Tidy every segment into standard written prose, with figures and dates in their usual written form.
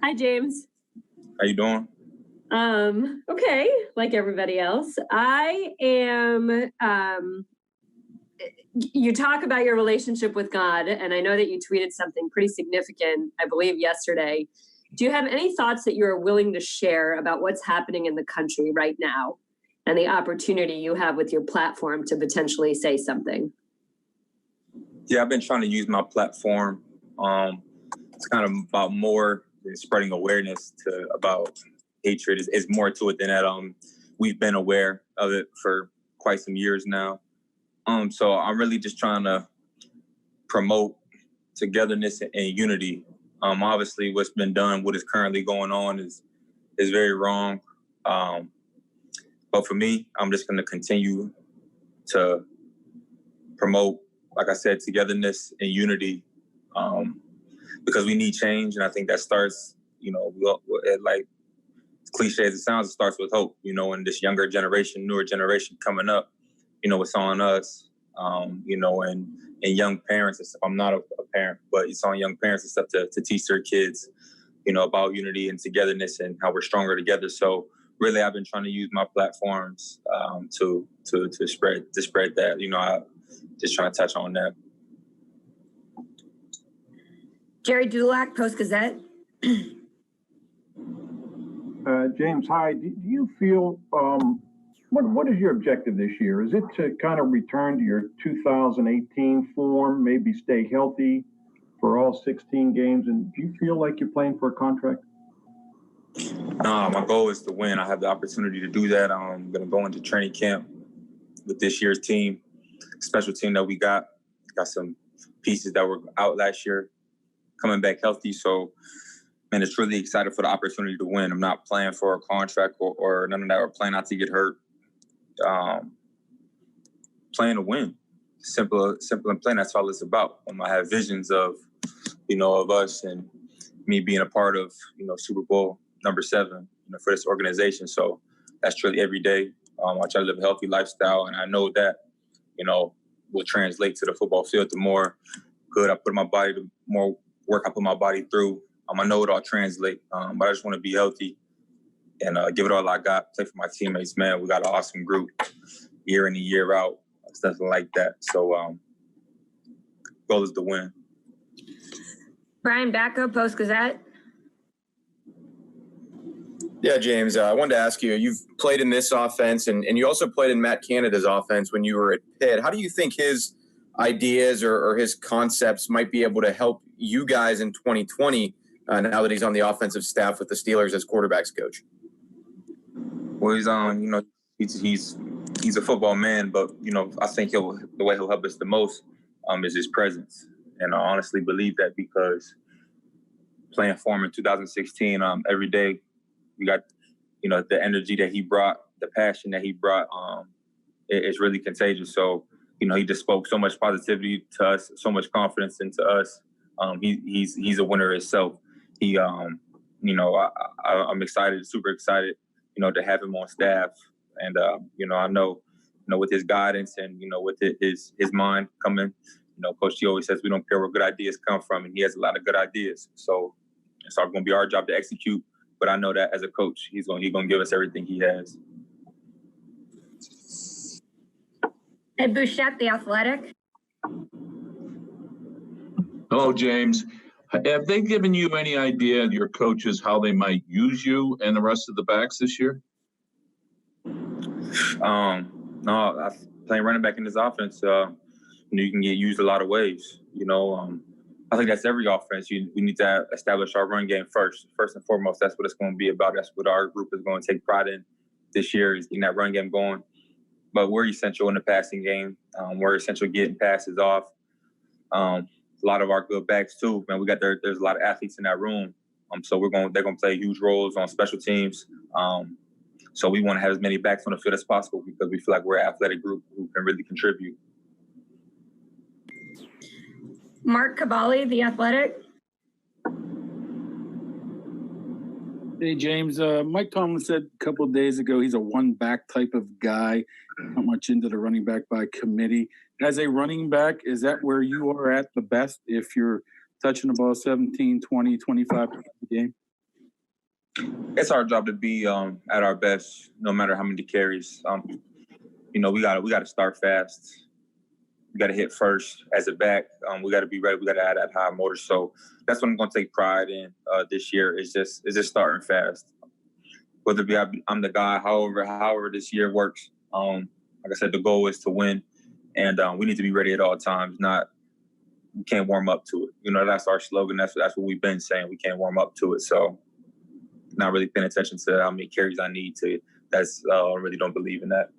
Hi, James. How you doing? Okay, like everybody else. I am, you talk about your relationship with God, and I know that you tweeted something pretty significant, I believe, yesterday. Do you have any thoughts that you are willing to share about what's happening in the country right now and the opportunity you have with your platform to potentially say something? Yeah, I've been trying to use my platform. It's kind of about more than spreading awareness about hatred. Is more to it than that. We've been aware of it for quite some years now. So I'm really just trying to promote togetherness and unity. Obviously, what's been done, what is currently going on, is very wrong. But for me, I'm just going to continue to promote, like I said, togetherness and unity, because we need change, and I think that starts, like cliche as it sounds, it starts with hope. And this younger generation, newer generation coming up, it's on us, and young parents and stuff. I'm not a parent, but it's on young parents and stuff to teach their kids, about unity and togetherness and how we're stronger together. So really, I've been trying to use my platforms to spread that. I just trying to touch on that. Jerry Dulac, Post-Gazette. James, hi. Do you feel, what is your objective this year? Is it to kind of return to your 2018 form, maybe stay healthy for all 16 games? And do you feel like you're playing for a contract? No, my goal is to win. I have the opportunity to do that. I'm going to go into training camp with this year's team, special team that we got. Got some pieces that were out last year coming back healthy. So, man, it's really excited for the opportunity to win. I'm not playing for a contract or none of that. We're playing not to get hurt. Playing to win. Simple and plain. That's all it's about. I have visions of us and me being a part of, Super Bowl #7, for this organization. So that's truly every day. I try to live a healthy lifestyle, and I know that, will translate to the football field. The more good I put my body, the more work I put my body through. I know it all translate, but I just want to be healthy and give it all I got, play for my teammates, man. We got an awesome group year in and year out. It's nothing like that. So goal is to win. Brian Backo, Post-Gazette. Yeah, James, I wanted to ask you, you've played in this offense and you also played in Matt Canada's offense when you were at Pitt. How do you think his ideas or his concepts might be able to help you guys in 2020 now that he's on the offensive staff with the Steelers as quarterbacks coach? Well, he's a football man, but, I think the way he'll help us the most is his presence. And I honestly believe that because playing for him in 2016, every day we got, the energy that he brought, the passion that he brought, it's really contagious. So, he just spoke so much positivity to us, so much confidence into us. He's a winner himself. I'm excited, super excited, to have him on staff. And, I know, with his guidance and, with his mind coming, Coach T always says we don't care where good ideas come from, and he has a lot of good ideas. So it's going to be our job to execute. But I know that as a coach, he's going to give us everything he has. Ed Bouchette, The Athletic. Hello, James. Have they given you any idea, your coaches, how they might use you and the rest of the backs this year? No, playing running back in this offense, you can get used a lot of ways. I think that's every offense. We need to establish our run game first and foremost. That's what it's going to be about. That's what our group is going to take pride in this year, is getting that run game going. But we're essential in the passing game. We're essential getting passes off. A lot of our good backs too, man. There's a lot of athletes in that room. So they're going to play huge roles on special teams. So we want to have as many backs on the field as possible because we feel like we're an athletic group who can really contribute. Mark Cavalli, The Athletic. Hey, James. Mike Tomlin said a couple of days ago he's a one-back type of guy, not much into the running back by committee. As a running back, is that where you are at the best if you're touching the ball 17, 20, 25 times a game? It's our job to be at our best, no matter how many carries. We gotta start fast. We gotta hit first as a back. We gotta be ready. We gotta add that high motor. So that's what I'm gonna take pride in this year. Is just starting fast. Whether I'm the guy, however this year works. Like I said, the goal is to win, and we need to be ready at all times. We can't warm up to it. That's our slogan. That's what we've been saying. We can't warm up to it. So, not really paying attention to how many carries I need to. I really don't believe in that.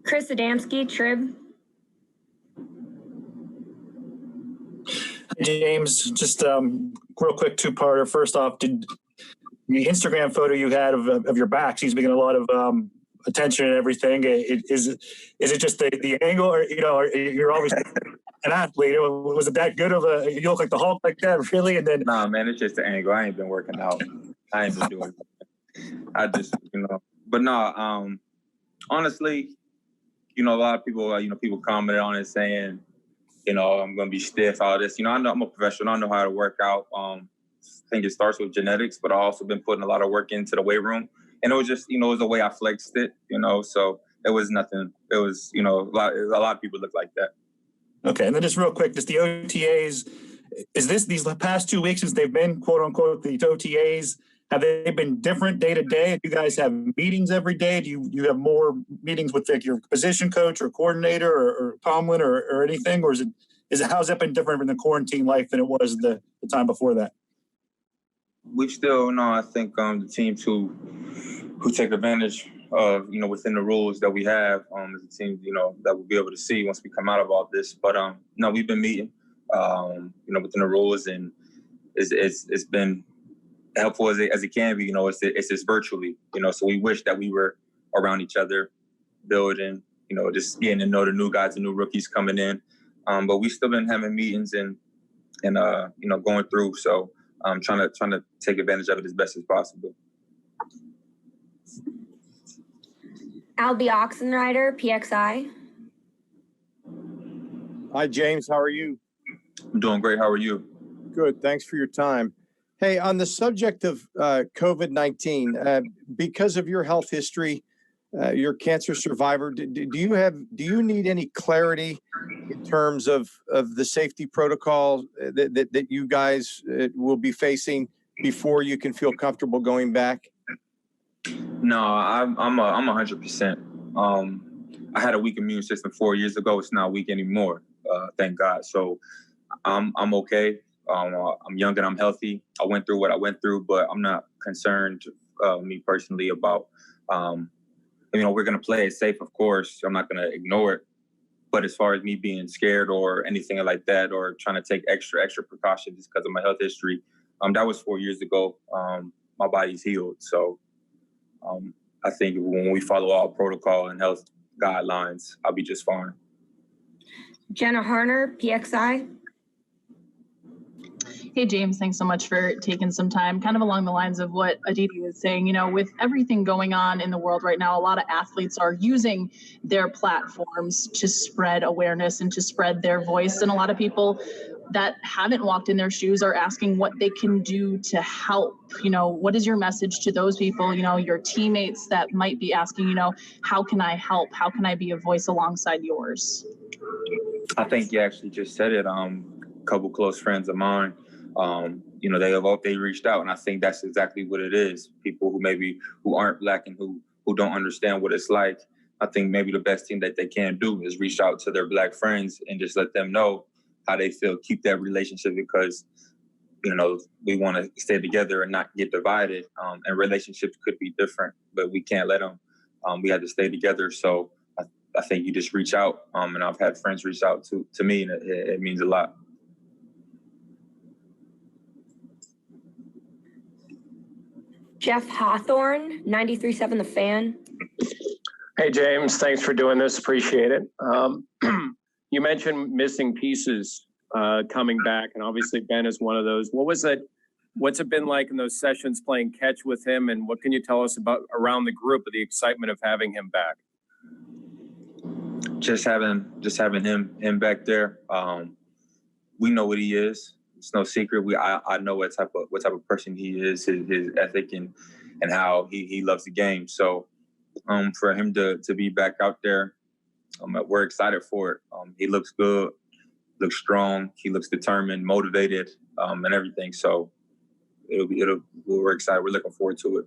Chris Adamski, Trib. James, just real quick two-parter. First off, did the Instagram photo you had of your back seems to be getting a lot of attention and everything? Is it just the angle, or you're obviously an athlete? Was it that good of a? You look like the Hulk like that, really? And then nah, man, it's just the angle. I ain't been working out. I ain't been doing it. I just but no. Honestly, a lot of people people commented on it saying, I'm gonna be stiff, all this. I know I'm a professional. I know how to work out. I think it starts with genetics, but I've also been putting a lot of work into the weight room. And it was just, it was the way I flexed it, so it was nothing. It was, a lot of people look like that. Okay. And then just real quick, just the OTAs, these past 2 weeks since they've been quote unquote, the OTAs, have they been different day to day? Do you guys have meetings every day? Do you have more meetings with your position coach or coordinator or Tomlin or anything? Or how's that been different in the quarantine life than it was the time before that? We still I think the teams who take advantage of within the rules that we have as a team that we'll be able to see once we come out of all this. But no, we've been meeting within the rules, and it's been helpful as it can be. It's just virtually. So we wish that we were around each other, building. Just getting to know the new guys, the new rookies coming in. But we still been having meetings and going through. So. Trying to take advantage of it as best as possible. Albie Oxenrider, PXI. Hi, James. How are you? I'm doing great. How are you? Good. Thanks for your time. Hey, on the subject of COVID-19, because of your health history, you're a cancer survivor. Do you need any clarity in terms of the safety protocol that you guys will be facing before you can feel comfortable going back? No, I'm 100%. I had a weak immune system 4 years ago. It's not weak anymore. Thank God. So I'm okay. I'm young and I'm healthy. I went through what I went through, but I'm not concerned, me personally, about. We're going to play it safe, of course. I'm not going to ignore it. But as far as me being scared or anything like that, or trying to take extra precautions just because of my health history, that was 4 years ago. My body's healed. So I think when we follow all protocol and health guidelines, I'll be just fine. Jenna Harner, PXI. Hey, James, thanks so much for taking some time. Kind of along the lines of what Aditi was saying, with everything going on in the world right now, a lot of athletes are using their platforms to spread awareness and to spread their voice. And a lot of people that haven't walked in their shoes are asking what they can do to help. What is your message to those people, your teammates that might be asking, how can I help? How can I be a voice alongside yours? I think you actually just said it. A couple close friends of mine, they reached out, and I think that's exactly what it is. People who aren't Black and who don't understand what it's like. I think maybe the best thing that they can do is reach out to their Black friends and just let them know how they feel. Keep that relationship, because we want to stay together and not get divided. And relationships could be different, but we can't let them. We have to stay together. So I think you just reach out. And I've had friends reach out to me, and it means a lot. Jeff Hawthorne, 93.7 The Fan. Hey, James, thanks for doing this. Appreciate it. You mentioned missing pieces coming back, and obviously Ben is one of those. What's it been like in those sessions playing catch with him, and what can you tell us about around the group of the excitement of having him back? Just having him back there. We know what he is. it's no secret. I know what type of person he is, his ethic and how he loves the game. So for him to be back out there, we're excited for it. He looks good, looks strong, he looks determined, motivated, and everything. So we're excited. We're looking forward to it.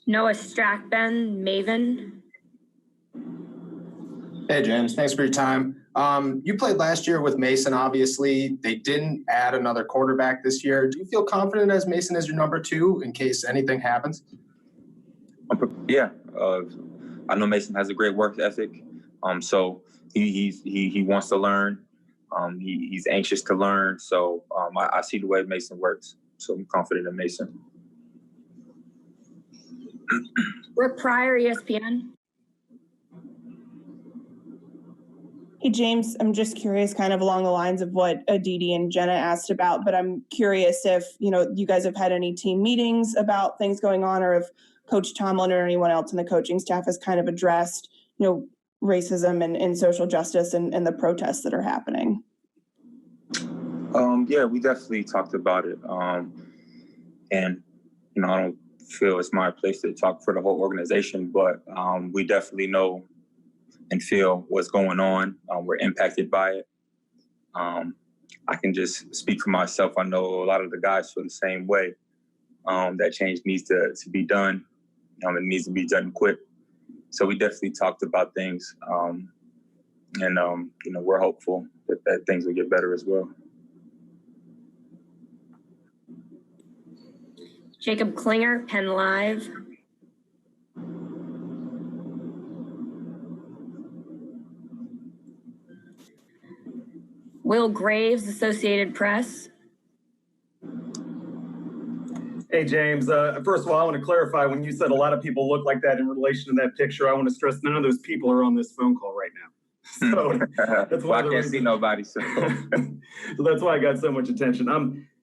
Noah Strackben, Maven. Hey, James. Thanks for your time. You played last year with Mason, obviously. They didn't add another quarterback this year. Do you feel confident as Mason as your number 2 in case anything happens? Yeah. I know Mason has a great work ethic. So he wants to learn. He's anxious to learn. So I see the way Mason works. So I'm confident in Mason. Rick Pryor, ESPN. Hey, James, I'm just curious, kind of along the lines of what Aditi and Jenna asked about, but I'm curious if, you guys have had any team meetings about things going on, or if Coach Tomlin or anyone else in the coaching staff has kind of addressed, racism and social justice and the protests that are happening. Yeah, we definitely talked about it. And, I don't feel it's my place to talk for the whole organization, but we definitely know and feel what's going on. We're impacted by it. I can just speak for myself. I know a lot of the guys feel the same way. That change needs to be done. It needs to be done quick. So we definitely talked about things. And we're hopeful that things will get better as well. Jacob Klinger, Penn Live. Will Graves, Associated Press. Hey, James. First of all, I want to clarify, when you said a lot of people look like that in relation to that picture, I want to stress none of those people are on this phone call right now. So that's why I can't see nobody. So. So that's why I got so much attention.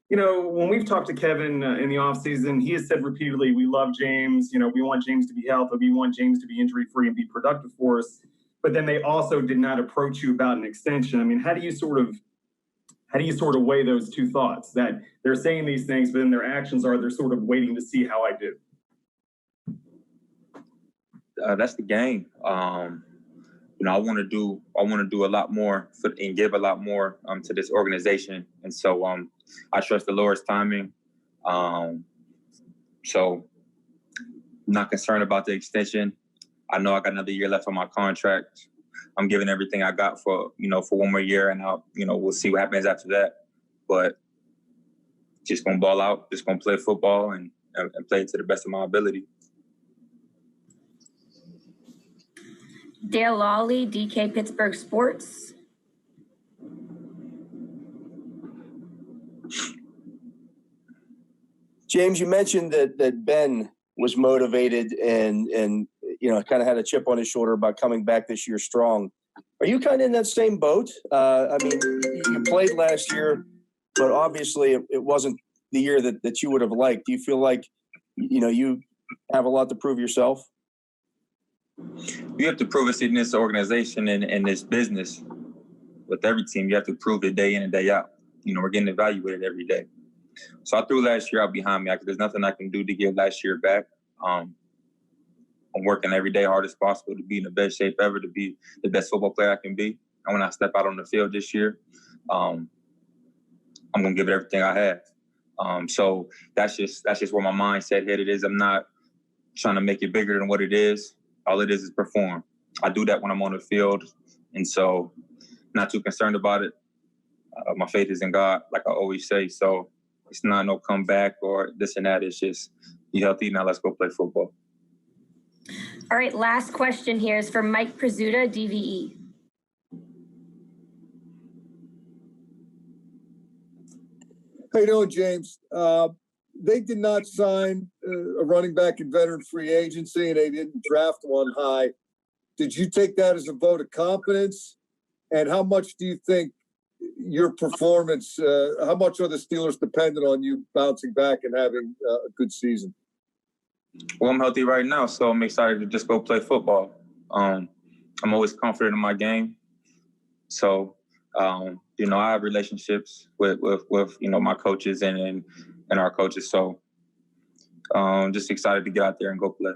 When we've talked to Kevin in the offseason, he has said repeatedly, we love James. We want James to be healthy. We want James to be injury-free and be productive for us. But then they also did not approach you about an extension. I mean, how do you sort of weigh those two thoughts, that they're saying these things, but then their actions are they're sort of waiting to see how I do? That's the game. I want to do a lot more and give a lot more to this organization, and so I trust the Lord's timing. So I'm not concerned about the extension. I know I got another year left on my contract. I'm giving everything I got for one more year, and we'll see what happens after that. But just gonna ball out, just gonna play football and play to the best of my ability. Dale Lawley, DK Pittsburgh Sports. James, you mentioned that Ben was motivated and kind of had a chip on his shoulder about coming back this year strong. Are you kind of in that same boat? You played last year, but obviously it wasn't the year that you would have liked. Do you feel like, you have a lot to prove yourself? You have to prove it in this organization and in this business. With every team, you have to prove it day in and day out. We're getting evaluated every day. So I threw last year out behind me. There's nothing I can do to get last year back. I'm working every day hard as possible to be in the best shape ever, to be the best football player I can be. And when I step out on the field this year, I'm going to give it everything I have. So that's just where my mindset headed is. I'm not trying to make it bigger than what it is. All it is perform. I do that when I'm on the field. And so not too concerned about it. My faith is in God, like I always say. So it's not no comeback or this and that. It's just, you healthy, now let's go play football. All right, last question here is for Mike Prizzuta, DVE. How you doing, James? They did not sign a running back in veteran free agency, and they didn't draft one high. Did you take that as a vote of confidence? And how much do you think your performance, how much are the Steelers dependent on you bouncing back and having a good season? Well, I'm healthy right now, so I'm excited to just go play football. I'm always confident in my game. So I have relationships with my coaches and our coaches. So just excited to get out there and go play.